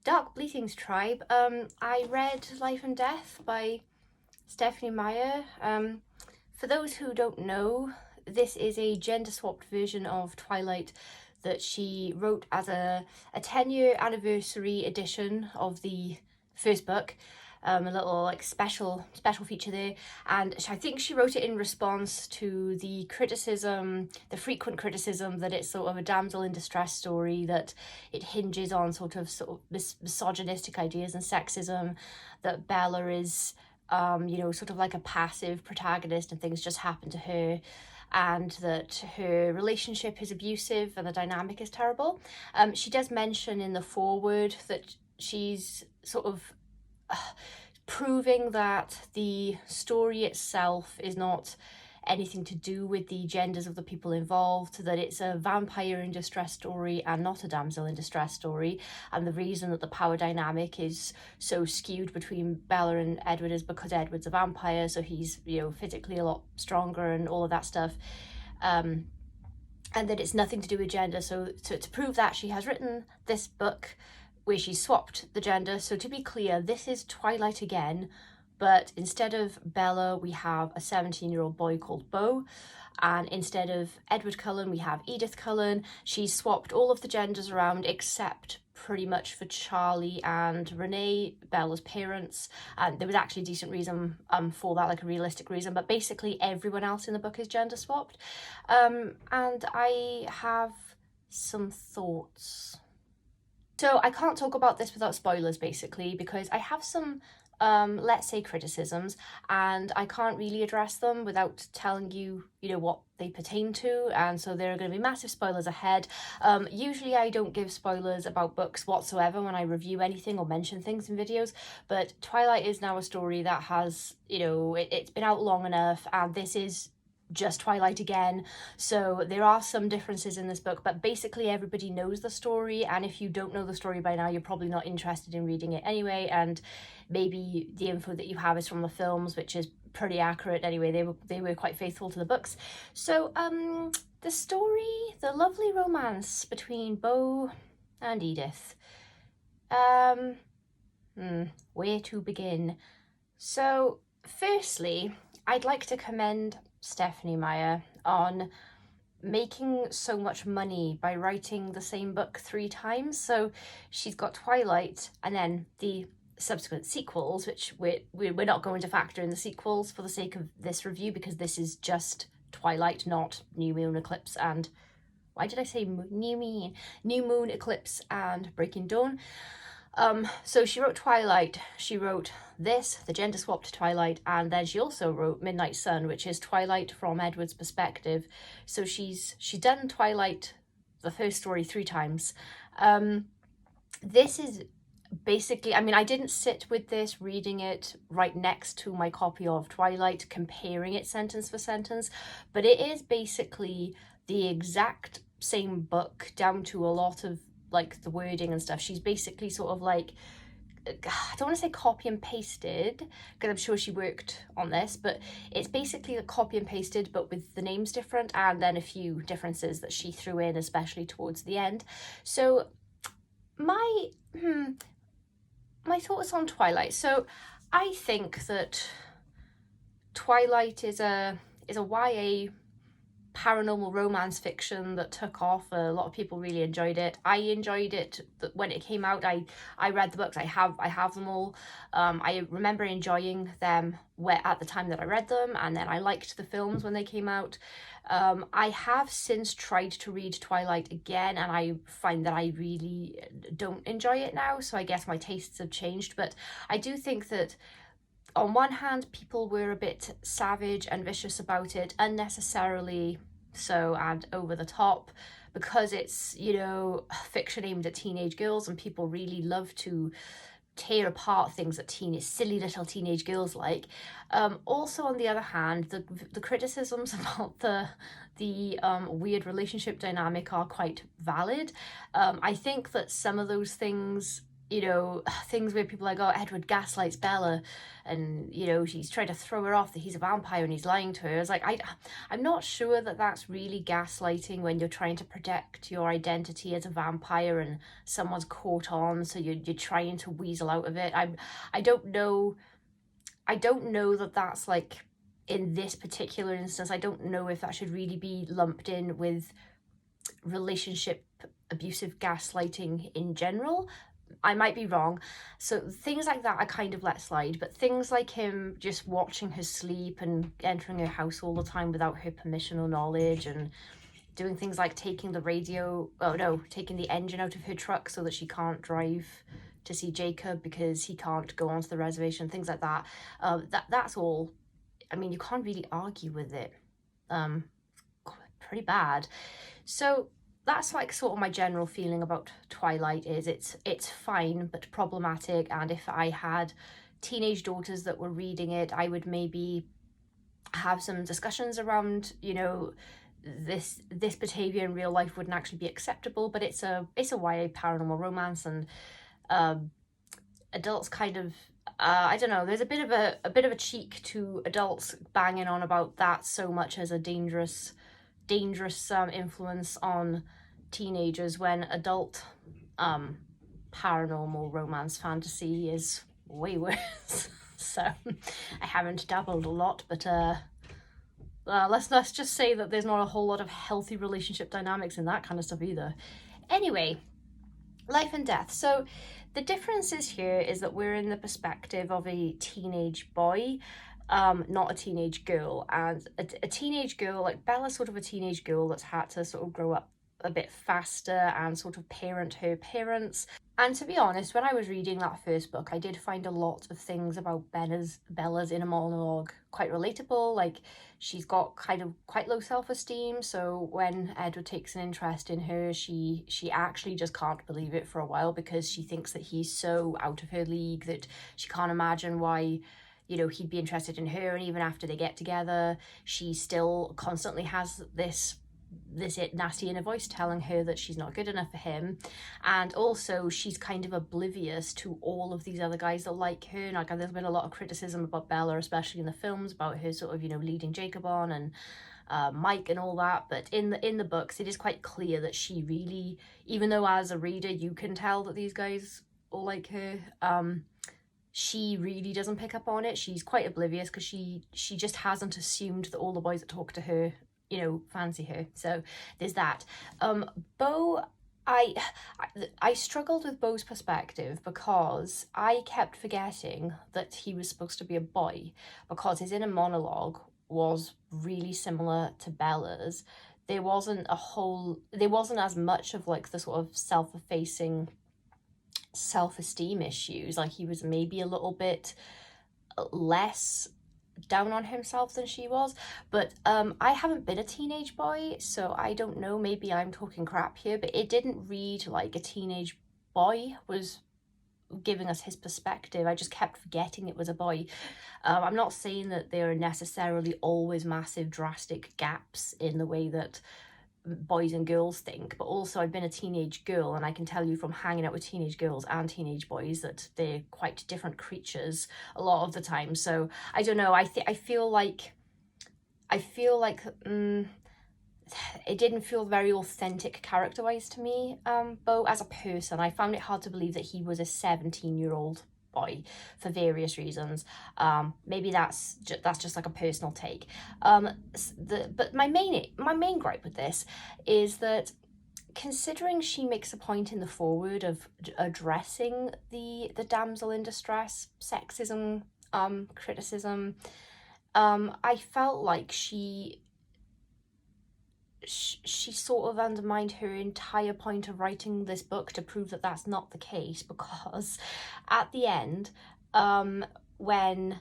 Dark Bleeding's Tribe. I read Life and Death by Stephenie Meyer. For those who don't know, this is a gender-swapped version of Twilight that she wrote as a 10-year anniversary edition of the first book. A little like special feature there, and I think she wrote it in response to the frequent criticism that it's sort of a damsel in distress story, that it hinges on sort of misogynistic ideas and sexism, that Bella is sort of like a passive protagonist and things just happen to her, and that her relationship is abusive and the dynamic is terrible. She does mention in the foreword that she's sort of proving that the story itself is not anything to do with the genders of the people involved, that it's a vampire in distress story and not a damsel in distress story, and the reason that the power dynamic is so skewed between Bella and Edward is because Edward's a vampire, so he's physically a lot stronger and all of that stuff, and that it's nothing to do with gender. So to prove that, she has written this book where she swapped the gender. So to be clear, this is Twilight again, but instead of Bella, we have a 17-year-old boy called Beau, and instead of Edward Cullen, we have Edith Cullen. She's swapped all of the genders around except pretty much for Charlie and Renee, Bella's parents, and there was actually a decent reason for that, like a realistic reason, but basically everyone else in the book is gender swapped. And I have some thoughts. So I can't talk about this without spoilers, basically, because I have some, let's say, criticisms, and I can't really address them without telling you, what they pertain to, and so there are going to be massive spoilers ahead. Usually I don't give spoilers about books whatsoever when I review anything or mention things in videos, but Twilight is now a story that has, it's been out long enough, and this is just Twilight again, so there are some differences in this book, but basically everybody knows the story, and if you don't know the story by now, you're probably not interested in reading it anyway, and maybe the info that you have is from the films, which is pretty accurate anyway. They were quite faithful to the books. So the story, the lovely romance between Beau and Edith, where to begin? So firstly, I'd like to commend Stephenie Meyer on making so much money by writing the same book 3 times. So she's got Twilight and then the subsequent sequels, which we're not going to factor in the sequels for the sake of this review, because this is just Twilight, not New Moon Eclipse and why did I say New Moon Eclipse and Breaking Dawn. So she wrote Twilight, she wrote this, the gender swapped Twilight, and then she also wrote Midnight Sun, which is Twilight from Edward's perspective. So she's done Twilight, the first story, 3 times. This is basically, I didn't sit with this reading it right next to my copy of Twilight, comparing it sentence for sentence, but it is basically the exact same book down to a lot of like the wording and stuff. She's basically sort of like, I don't want to say copy and pasted, because I'm sure she worked on this, but it's basically a copy and pasted but with the names different, and then a few differences that she threw in, especially towards the end. So my thoughts on Twilight. So I think that Twilight is a YA paranormal romance fiction that took off. A lot of people really enjoyed it. I enjoyed it when it came out. I read the books. I have them all. I remember enjoying them at the time that I read them, and then I liked the films when they came out. I have since tried to read Twilight again, and I find that I really don't enjoy it now, so I guess my tastes have changed. But I do think that on one hand, people were a bit savage and vicious about it, unnecessarily so and over the top, because it's, fiction aimed at teenage girls, and people really love to tear apart things that silly little teenage girls like. Also, on the other hand, the criticisms about the weird relationship dynamic are quite valid. I think that some of those things you know, things where people are like, oh, Edward gaslights Bella, and, you know, she's trying to throw her off that he's a vampire and he's lying to her. It's like, I'm not sure that that's really gaslighting when you're trying to protect your identity as a vampire and someone's caught on, so you're trying to weasel out of it. I don't know. I don't know that that's like, in this particular instance, I don't know if that should really be lumped in with relationship abusive gaslighting in general. I might be wrong. So things like that I kind of let slide, but things like him just watching her sleep and entering her house all the time without her permission or knowledge, and doing things like taking the engine out of her truck so that she can't drive to see Jacob because he can't go onto the reservation, things like that. That's all. I mean, you can't really argue with it. Pretty bad. So that's like sort of my general feeling about Twilight. Is it's fine but problematic, and if I had teenage daughters that were reading it, I would maybe have some discussions around, you know, this behavior in real life wouldn't actually be acceptable, but it's a YA paranormal romance, and adults kind of I don't know, there's a bit of a cheek to adults banging on about that so much as a dangerous influence on teenagers, when adult paranormal romance fantasy is way worse. So I haven't dabbled a lot, but let's just say that there's not a whole lot of healthy relationship dynamics in that kind of stuff either. Anyway, Life and Death. So the differences here is that we're in the perspective of a teenage boy, not a teenage girl. And a teenage girl, like Bella's sort of a teenage girl that's had to sort of grow up a bit faster and sort of parent her parents. And to be honest, when I was reading that first book, I did find a lot of things about Bella's inner monologue quite relatable. Like, she's got kind of quite low self-esteem, so when Edward takes an interest in her, she actually just can't believe it for a while, because she thinks that he's so out of her league that she can't imagine why, you know, he'd be interested in her. And even after they get together, she still constantly has this nasty inner voice telling her that she's not good enough for him. And also she's kind of oblivious to all of these other guys that like her. Like, there's been a lot of criticism about Bella, especially in the films, about her sort of, you know, leading Jacob on and Mike and all that. But in the books, it is quite clear that she really, even though as a reader you can tell that these guys all like her, she really doesn't pick up on it. She's quite oblivious because she just hasn't assumed that all the boys that talk to her, you know, fancy her. So there's that. Beau, I struggled with Beau's perspective because I kept forgetting that he was supposed to be a boy, because his inner monologue was really similar to Bella's. There wasn't as much of like the sort of self-effacing self-esteem issues. Like, he was maybe a little bit less down on himself than she was. But I haven't been a teenage boy, so I don't know, maybe I'm talking crap here, but it didn't read like a teenage boy was giving us his perspective. I just kept forgetting it was a boy. I'm not saying that there are necessarily always massive drastic gaps in the way that boys and girls think, but also I've been a teenage girl, and I can tell you from hanging out with teenage girls and teenage boys that they're quite different creatures a lot of the time. So I don't know, I feel like it didn't feel very authentic character-wise to me. Beau as a person, I found it hard to believe that he was a 17-year-old boy for various reasons. Maybe that's just like a personal take. But my main gripe with this is that, considering she makes a point in the foreword of addressing the damsel in distress sexism criticism, I felt like she sort of undermined her entire point of writing this book to prove that that's not the case, because at the end, when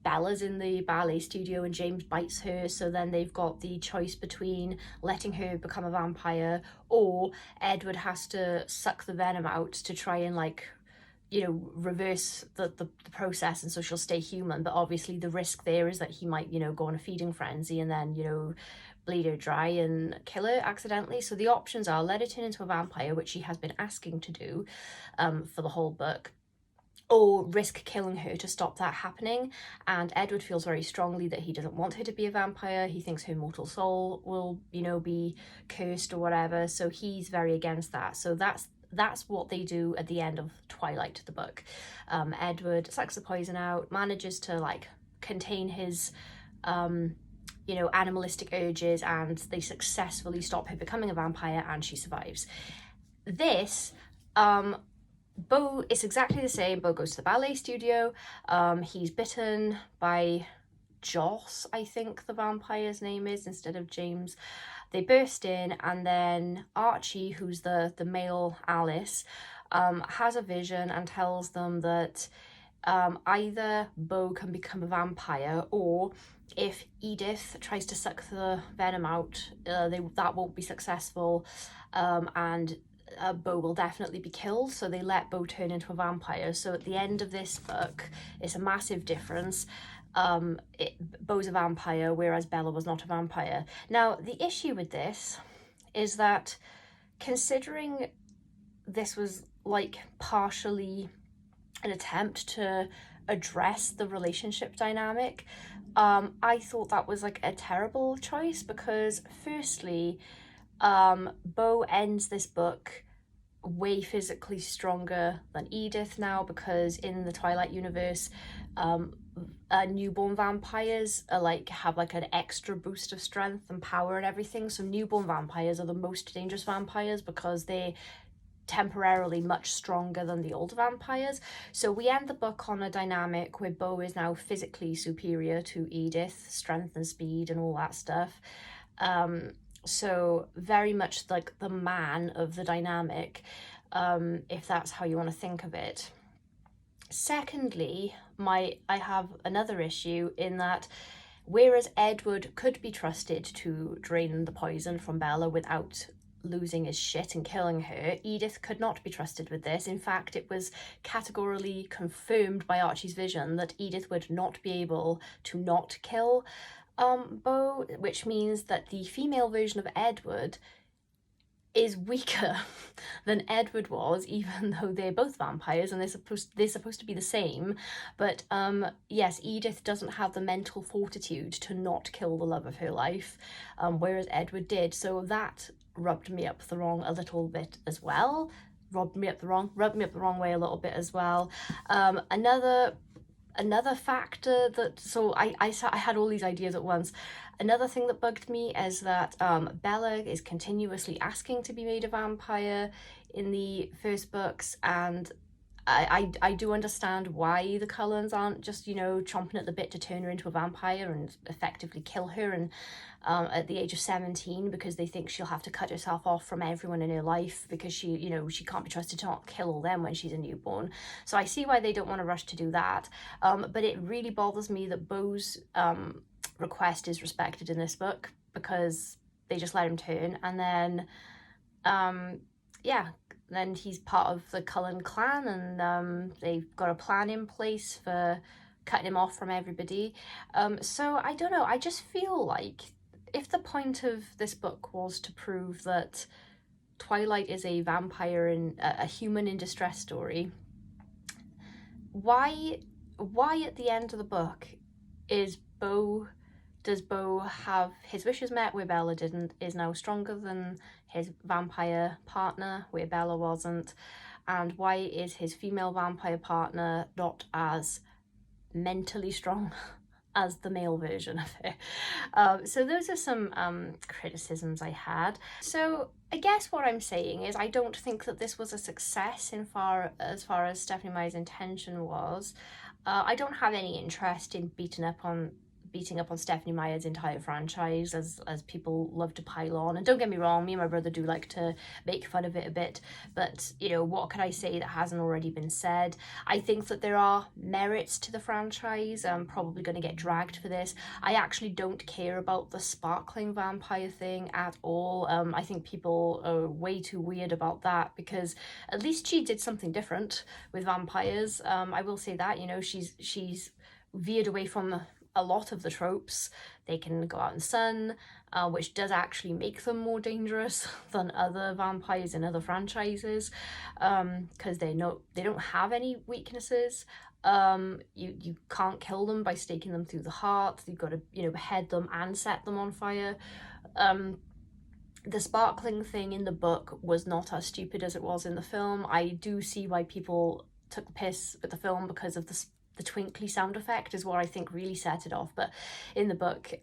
Bella's in the ballet studio and James bites her, so then they've got the choice between letting her become a vampire, or Edward has to suck the venom out to try and, like, you know, reverse the process, and so she'll stay human. But obviously the risk there is that he might, you know, go on a feeding frenzy and then, you know, bleed her dry and kill her accidentally. So the options are let her turn into a vampire, which she has been asking to do for the whole book, or risk killing her to stop that happening. And Edward feels very strongly that he doesn't want her to be a vampire. He thinks her mortal soul will, you know, be cursed or whatever. So he's very against that. So that's what they do at the end of Twilight, the book. Edward sucks the poison out, manages to like contain his you know, animalistic urges, and they successfully stop her becoming a vampire, and she survives. This Beau is exactly the same. Beau goes to the ballet studio. He's bitten by Joss, I think the vampire's name is, instead of James. They burst in, and then Archie, who's the male Alice, has a vision and tells them that either Beau can become a vampire, or if Edith tries to suck the venom out, that won't be successful, and Beau will definitely be killed. So they let Beau turn into a vampire. So at the end of this book, it's a massive difference. Beau's a vampire, whereas Bella was not a vampire. Now, the issue with this is that, considering this was like partially an attempt to address the relationship dynamic, I thought that was like a terrible choice, because firstly, Beau ends this book way physically stronger than Edith now, because in the Twilight universe, newborn vampires are like have like an extra boost of strength and power and everything. So newborn vampires are the most dangerous vampires because they're temporarily much stronger than the older vampires. So we end the book on a dynamic where Beau is now physically superior to Edith, strength and speed and all that stuff. So very much like the man of the dynamic, if that's how you want to think of it. Secondly, I have another issue in that, whereas Edward could be trusted to drain the poison from Bella without losing his shit and killing her, Edith could not be trusted with this. In fact, it was categorically confirmed by Archie's vision that Edith would not be able to not kill Beau, which means that the female version of Edward is weaker than Edward was, even though they're both vampires and they're supposed to be the same. But yes, Edith doesn't have the mental fortitude to not kill the love of her life, whereas Edward did. So that rubbed me up the wrong a little bit as well. Rubbed me up the wrong way a little bit as well. Another factor that, so I had all these ideas at once. Another thing that bugged me is that Bella is continuously asking to be made a vampire in the first books, and I do understand why the Cullens aren't just, you know, chomping at the bit to turn her into a vampire and effectively kill her and at the age of 17, because they think she'll have to cut herself off from everyone in her life because she, you know, she can't be trusted to not kill all them when she's a newborn. So I see why they don't want to rush to do that. But it really bothers me that Beau's request is respected in this book, because they just let him turn, and then yeah, then he's part of the Cullen clan, and they've got a plan in place for cutting him off from everybody. So I don't know, I just feel like if the point of this book was to prove that Twilight is a vampire and a human in distress story, why at the end of the book does Beau have his wishes met where Bella didn't, is now stronger than his vampire partner where Bella wasn't, and why is his female vampire partner not as mentally strong as the male version of it? So those are some criticisms I had. So I guess what I'm saying is I don't think that this was a success as far as Stephenie Meyer's intention was. I don't have any interest in beating up on Stephenie Meyer's entire franchise, as people love to pile on. And don't get me wrong, me and my brother do like to make fun of it a bit, but you know, what can I say that hasn't already been said? I think that there are merits to the franchise. I'm probably going to get dragged for this. I actually don't care about the sparkling vampire thing at all. I think people are way too weird about that, because at least she did something different with vampires. I will say that, you know, she's veered away from a lot of the tropes. They can go out in the sun, which does actually make them more dangerous than other vampires in other franchises, because they don't have any weaknesses. You can't kill them by staking them through the heart. You've got to, you know, behead them and set them on fire. The sparkling thing in the book was not as stupid as it was in the film. I do see why people took the piss with the film, because of the twinkly sound effect is what I think really set it off. But in the book,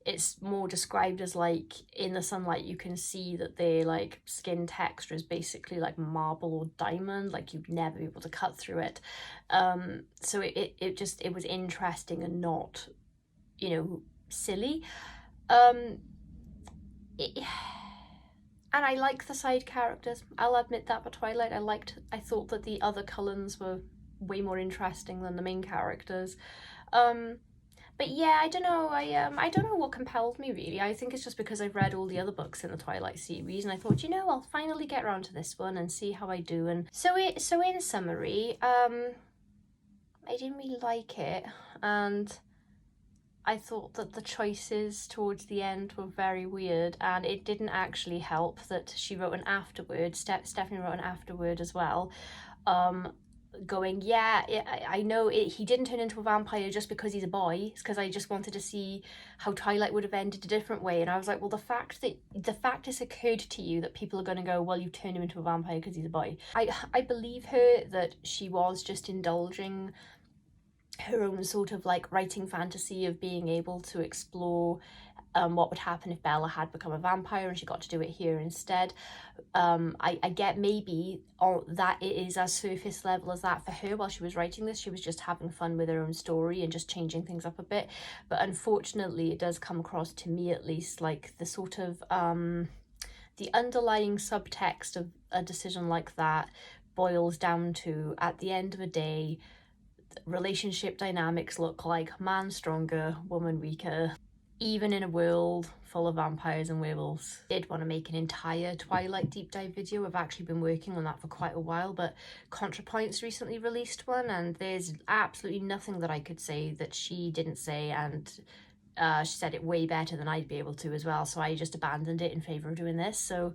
it's more described as like in the sunlight you can see that their like skin texture is basically like marble or diamond, like you'd never be able to cut through it. So it was interesting and not, you know, silly. And I like the side characters, I'll admit that. For Twilight, I thought that the other Cullens were way more interesting than the main characters. But yeah, I don't know. I don't know what compelled me really. I think it's just because I've read all the other books in the Twilight series, and I thought, you know, I'll finally get around to this one and see how I do. And so in summary, I didn't really like it, and I thought that the choices towards the end were very weird, and it didn't actually help that she wrote an afterword. Stephenie wrote an afterword as well, going, yeah, I know he didn't turn into a vampire just because he's a boy. It's because I just wanted to see how Twilight would have ended a different way. And I was like, well, the fact this occurred to you, that people are going to go, well, you turned him into a vampire because he's a boy. I believe her that she was just indulging her own sort of like writing fantasy of being able to explore what would happen if Bella had become a vampire, and she got to do it here instead. I get maybe that it is as surface level as that for her while she was writing this. She was just having fun with her own story and just changing things up a bit. But unfortunately, it does come across to me, at least, like the sort of the underlying subtext of a decision like that boils down to, at the end of the day, relationship dynamics look like man stronger, woman weaker, even in a world full of vampires and werewolves. I did want to make an entire Twilight deep dive video. I've actually been working on that for quite a while, but Contrapoints recently released one, and there's absolutely nothing that I could say that she didn't say, and she said it way better than I'd be able to as well, so I just abandoned it in favour of doing this. So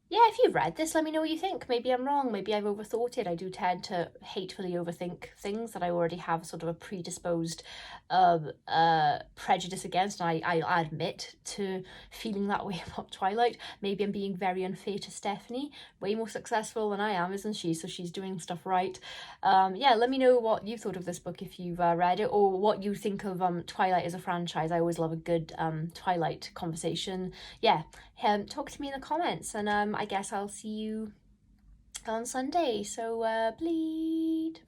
yeah, if you've read this, let me know what you think. Maybe I'm wrong, maybe I've overthought it. I do tend to hatefully overthink things that I already have sort of a predisposed prejudice against, and I admit to feeling that way about Twilight. Maybe I'm being very unfair to Stephenie, way more successful than I am, isn't she? So she's doing stuff right. Yeah, let me know what you thought of this book if you've read it, or what you think of Twilight as a franchise. I always love a good Twilight conversation. Yeah, talk to me in the comments, and I guess I'll see you on Sunday, so bleed.